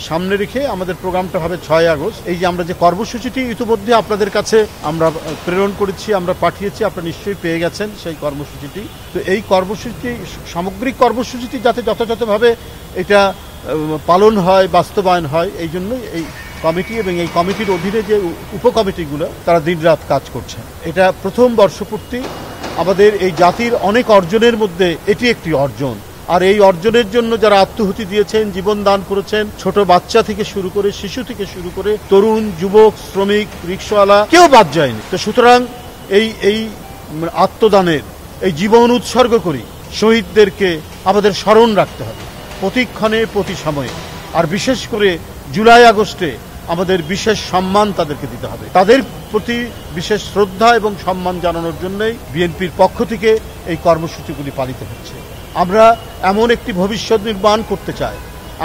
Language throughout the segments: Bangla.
সামনে রেখে আমাদের প্রোগ্রামটা হবে 6 আগস্ট। এই যে আমরা যে কর্মসূচিটি ইতিমধ্যে আপনাদের কাছে আমরা প্রেরণ করেছি, আমরা পাঠিয়েছি, আপনারা নিশ্চয়ই পেয়ে গেছেন সেই কর্মসূচিটি। তো এই কর্মসূচিটি, সামগ্রিক কর্মসূচিটি যাতে যথাযথভাবে এটা পালন হয়, বাস্তবায়ন হয়, এই জন্যই এই কমিটি এবং এই কমিটির অধীনে যে উপকমিটিগুলো তারা দিনরাত কাজ করছে। এটা প্রথম বর্ষপূর্তি, আমাদের এই জাতির অনেক অর্জনের মধ্যে এটি একটি অর্জন। আর এই অর্জনের জন্য যারা আত্মহুতি দিয়েছেন, জীবন দান করেছেন, ছোট বাচ্চা থেকে শুরু করে, শিশু থেকে শুরু করে, তরুণ, যুবক, শ্রমিক, রিক্সাওয়ালা, কেউ বাদ যায়নি। তো সুতরাং এই আত্মদানের, এই জীবন উৎসর্গ করি শহীদদেরকে আমাদের স্মরণ রাখতে হবে প্রতিক্ষণে, প্রতি সময়ে। আর বিশেষ করে জুলাই আগস্টে আমাদের বিশেষ সম্মান তাদেরকে দিতে হবে। তাদের প্রতি বিশেষ শ্রদ্ধা এবং সম্মান জানানোর জন্যই বিএনপির পক্ষ থেকে এই কর্মসূচিগুলি পালিত হচ্ছে। আমরা এমন একটি ভবিষ্যৎ নির্মাণ করতে চাই,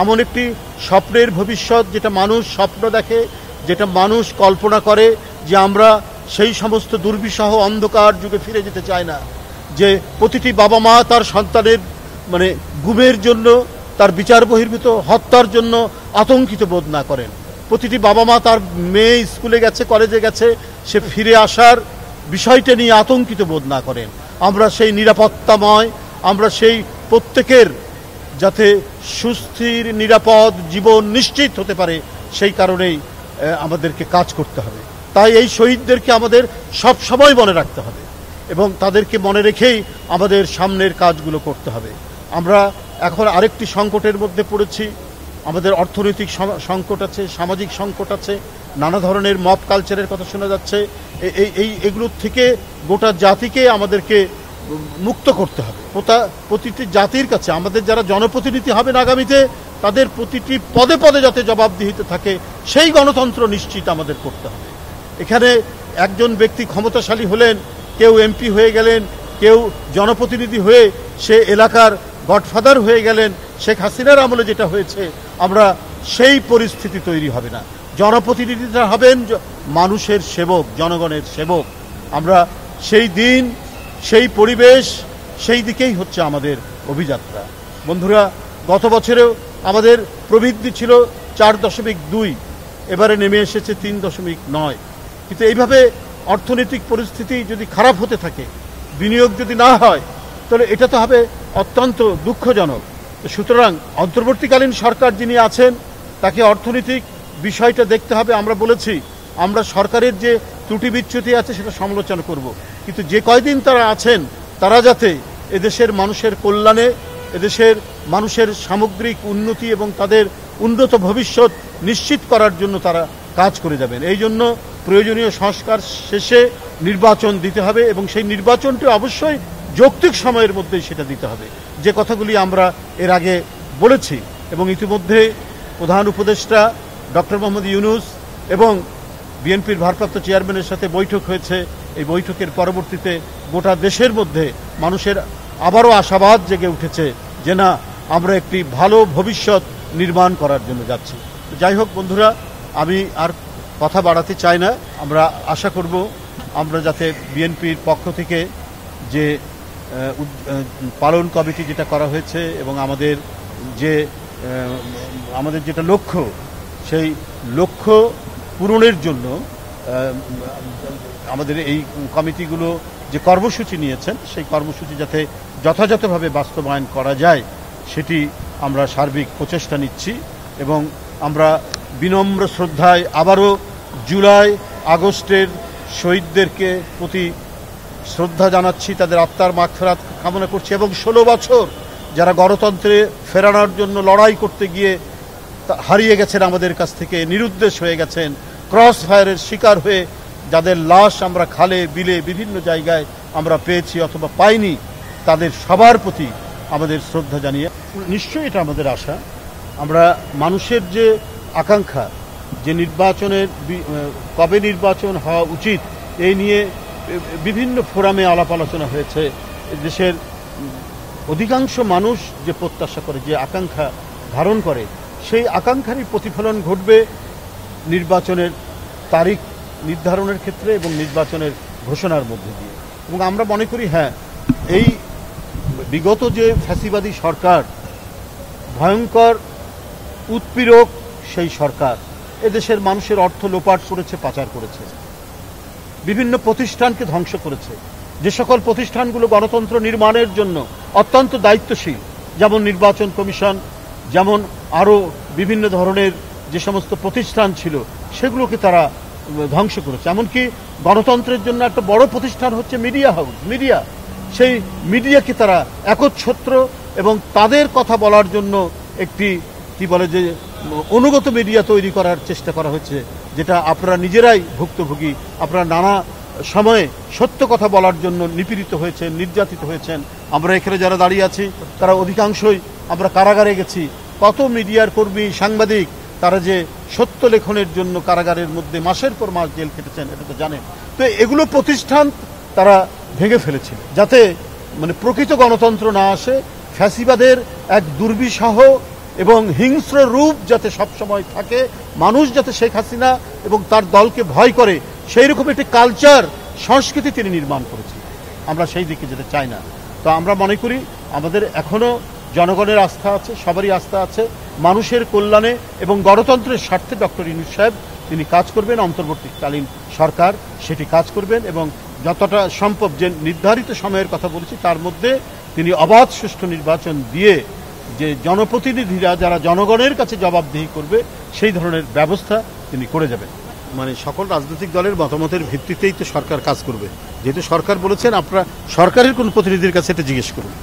এমন একটি স্বপ্নের ভবিষ্যৎ যেটা মানুষ স্বপ্ন দেখে, যেটা মানুষ কল্পনা করে, যে আমরা সেই সমস্ত দুর্বিষহ অন্ধকার যুগে ফিরে যেতে চাই না, যে প্রতিটি বাবা মা তার সন্তানের গুমের জন্য, তার বিচার বহির্ভূত হত্যার জন্য আতঙ্কিত বোধ না করেন। প্রতিটি বাবা মা তার মেয়ে স্কুলে গেছে, কলেজে গেছে, সে ফিরে আসার বিষয়টা নিয়ে আতঙ্কিত বোধ না করেন। আমরা সেই নিরাপত্তাময়, আমরা সেই প্রত্যেকের যাতে সুস্থির নিরাপদ জীবন নিশ্চিত হতে পারে, সেই কারণেই আমাদেরকে কাজ করতে হবে। তাই এই শহীদদেরকে আমাদের সব সময় মনে রাখতে হবে এবং তাদেরকে মনে রেখেই আমাদের সামনের কাজগুলো করতে হবে। আমরা এখন আরেকটি সংকটের মধ্যে পড়েছি। আমাদের অর্থনৈতিক সংকট আছে, সামাজিক সংকট আছে, নানা ধরনের মব কালচারের কথা শোনা যাচ্ছে। এগুলোর থেকে গোটা জাতিকে আমাদেরকে মুক্ত করতে হবে। প্রতিটি জাতির কাছে আমাদের যারা জনপ্রতিনিধি হবেন আগামীতে, তাদের প্রতিটি পদে পদে যাতে জবাবদিহিতে থাকে, সেই গণতন্ত্র নিশ্চিত আমাদের করতে হবে। এখানে একজন ব্যক্তি ক্ষমতাশালী হলেন, কেউ এমপি হয়ে গেলেন, কেউ জনপ্রতিনিধি হয়ে সে এলাকার গডফাদার হয়ে গেলেন। শেখ হাসিনার আমলে যেটা হয়েছে, আমরা সেই পরিস্থিতি তৈরি হবে না। জনপ্রতিনিধিরা হবেন মানুষের সেবক, জনগণের সেবক। আমরা সেই দিন, সেই পরিবেশ, সেই দিকেই হচ্ছে আমাদের অভিযাত্রা। বন্ধুরা, গত বছরেও আমাদের প্রবৃদ্ধি ছিল 4.2, এবারে নেমে এসেছে 3.9। কিন্তু এইভাবে অর্থনৈতিক পরিস্থিতি যদি খারাপ হতে থাকে, বিনিয়োগ যদি না হয়, তাহলে এটা তো হবে অত্যন্ত দুঃখজনক। সুতরাং অন্তর্বর্তীকালীন সরকার যিনি আছেন, তাকে অর্থনৈতিক বিষয়টা দেখতে হবে। আমরা বলেছি আমরা সরকারের যে ত্রুটি বিচ্যুতি আছে সেটা সমালোচনা করব, কিন্তু যে কয়দিন তারা আছেন তারা যাতে এদেশের মানুষের কল্যাণে, এদেশের মানুষের সামগ্রিক উন্নতি এবং তাদের উন্নত ভবিষ্যৎ নিশ্চিত করার জন্য তারা কাজ করে যাবেন। এই জন্য প্রয়োজনীয় সংস্কার শেষে নির্বাচন দিতে হবে এবং সেই নির্বাচনটি অবশ্যই যৌক্তিক সময়ের মধ্যেই সেটা দিতে হবে, যে কথাগুলি আমরা এর আগে বলেছি। এবং ইতিমধ্যে প্রধান উপদেষ্টা ডক্টর মোহাম্মদ ইউনূস এবং বিএনপির ভারপ্রাপ্ত চেয়ারম্যানের সাথে বৈঠক হয়েছে। এই বৈঠকের পরবর্তীতে গোটা দেশের মধ্যে মানুষের আবারও আশাবাদ জেগে উঠেছে যে না, আমরা একটি ভালো ভবিষ্যৎ নির্মাণ করার জন্য যাচ্ছি। যাই হোক বন্ধুরা, আমি আর কথা বাড়াতে চাই না। আমরা আশা করব আমরা যাতে বিএনপির পক্ষ থেকে যে পালন কমিটি যেটা করা হয়েছে এবং আমাদের যেটা লক্ষ্য, সেই লক্ষ্য পূরণের জন্য আমাদের এই কমিটিগুলো যে কর্মসূচি নিয়েছেন, সেই কর্মসূচি যাতে যথাযথভাবে বাস্তবায়ন করা যায়, সেটি আমরা সার্বিক প্রচেষ্টা নিচ্ছি। এবং আমরা বিনম্র শ্রদ্ধায় আবারও জুলাই আগস্টের শহীদদেরকে প্রতি শ্রদ্ধা জানাচ্ছি, তাদের আত্মার মাগফিরাত কামনা করছি। এবং 16 বছর যারা গণতন্ত্রে ফেরানোর জন্য লড়াই করতে গিয়ে হারিয়ে গেছেন, আমাদের কাছ থেকে নিরুদ্দেশ হয়ে গেছেন, ক্রস ফায়ারের শিকার হয়ে যাদের লাশ আমরা খালে বিলে বিভিন্ন জায়গায় আমরা পেয়েছি অথবা পাইনি, তাদের সবার প্রতি আমাদের শ্রদ্ধা জানিয়ে নিশ্চয়ই এটা আমাদের আশা, আমরা মানুষের যে আকাঙ্ক্ষা, যে নির্বাচনের কবে নির্বাচন হওয়া উচিত, এই নিয়ে বিভিন্ন ফোরামে আলাপ আলোচনা হয়েছে। দেশের অধিকাংশ মানুষ যে প্রত্যাশা করে, যে আকাঙ্ক্ষা ধারণ করে, সেই আকাঙ্ক্ষারই প্রতিফলন ঘটবে নির্বাচনের তারিখ নির্ধারণের ক্ষেত্রে এবং নির্বাচনের ঘোষণার মধ্যে দিয়ে। এবং আমরা মনে করি হ্যাঁ, এই বিগত যে ফ্যাসিবাদী সরকার ভয়ঙ্কর উৎপীড়ক সেই সরকার এদেশের মানুষের অর্থ লোপাট করেছে, পাচার করেছে, বিভিন্ন প্রতিষ্ঠানকে ধ্বংস করেছে। যে সকল প্রতিষ্ঠানগুলো গণতন্ত্র নির্মাণের জন্য অত্যন্ত দায়িত্বশীল, যেমন নির্বাচন কমিশন, যেমন আরও বিভিন্ন ধরনের যে সমস্ত প্রতিষ্ঠান ছিল, সেগুলোকে তারা ধ্বংস করেছে। এমনকি গণতন্ত্রের জন্য একটা বড় প্রতিষ্ঠান হচ্ছে মিডিয়া হাউস, মিডিয়া, সেই মিডিয়াকে তারা একচ্ছত্র এবং তাদের কথা বলার জন্য একটি কি বলে যে অনুগত মিডিয়া তৈরি করার চেষ্টা করা হচ্ছে, যেটা আপনারা নিজেরাই ভুক্তভোগী। আপনারা নানা সময়ে সত্য কথা বলার জন্য নিপীড়িত হয়েছেন, নির্যাতিত হয়েছেন। আমরা এখানে যারা দাঁড়িয়ে আছি তারা অধিকাংশই আমরা কারাগারে গেছি। কত মিডিয়ার কর্মী, সাংবাদিক তারা যে সত্য লেখনের জন্য কারাগারের মধ্যে মাসের পর মাস জেল খেটেছেন, এটা তো জানেন। তো এগুলো প্রতিষ্ঠান তারা ভেঙে ফেলেছিল, যাতে মানে প্রকৃত গণতন্ত্র না আসে, ফ্যাসিবাদের এক দুর্বিষহ এবং হিংস্র রূপ যাতে সবসময় থাকে, মানুষ যাতে শেখ হাসিনা এবং তার দলকে ভয় করে, সেই রকম একটি কালচার, সংস্কৃতি তিনি নির্মাণ করেছেন। আমরা সেই দিকে যেতে চাই না। তো আমরা মনে করি আমাদের এখনো জনগণের আস্থা আছে, সবারই আস্থা আছে। মানুষের কল্যাণে এবং গণতন্ত্রের স্বার্থে ডক্টর ইউনূস সাহেব তিনি কাজ করবেন, অন্তর্বর্তীকালীন সরকার সেটি কাজ করবেন এবং যতটা সম্ভব যে নির্ধারিত সময়ের কথা বলেছি তার মধ্যে তিনি অবাধ সুষ্ঠু নির্বাচন দিয়ে যে জনপ্রতিনিধিরা যারা জনগণের কাছে জবাবদিহি করবে সেই ধরনের ব্যবস্থা তিনি করে যাবেন। মানে সকল রাজনৈতিক দলের মতামতের ভিত্তিতেই তো সরকার কাজ করবে। যেহেতু সরকার বলেছেন, আপনারা সরকারের কোন প্রতিনিধির কাছে এটা জিজ্ঞেস করুন।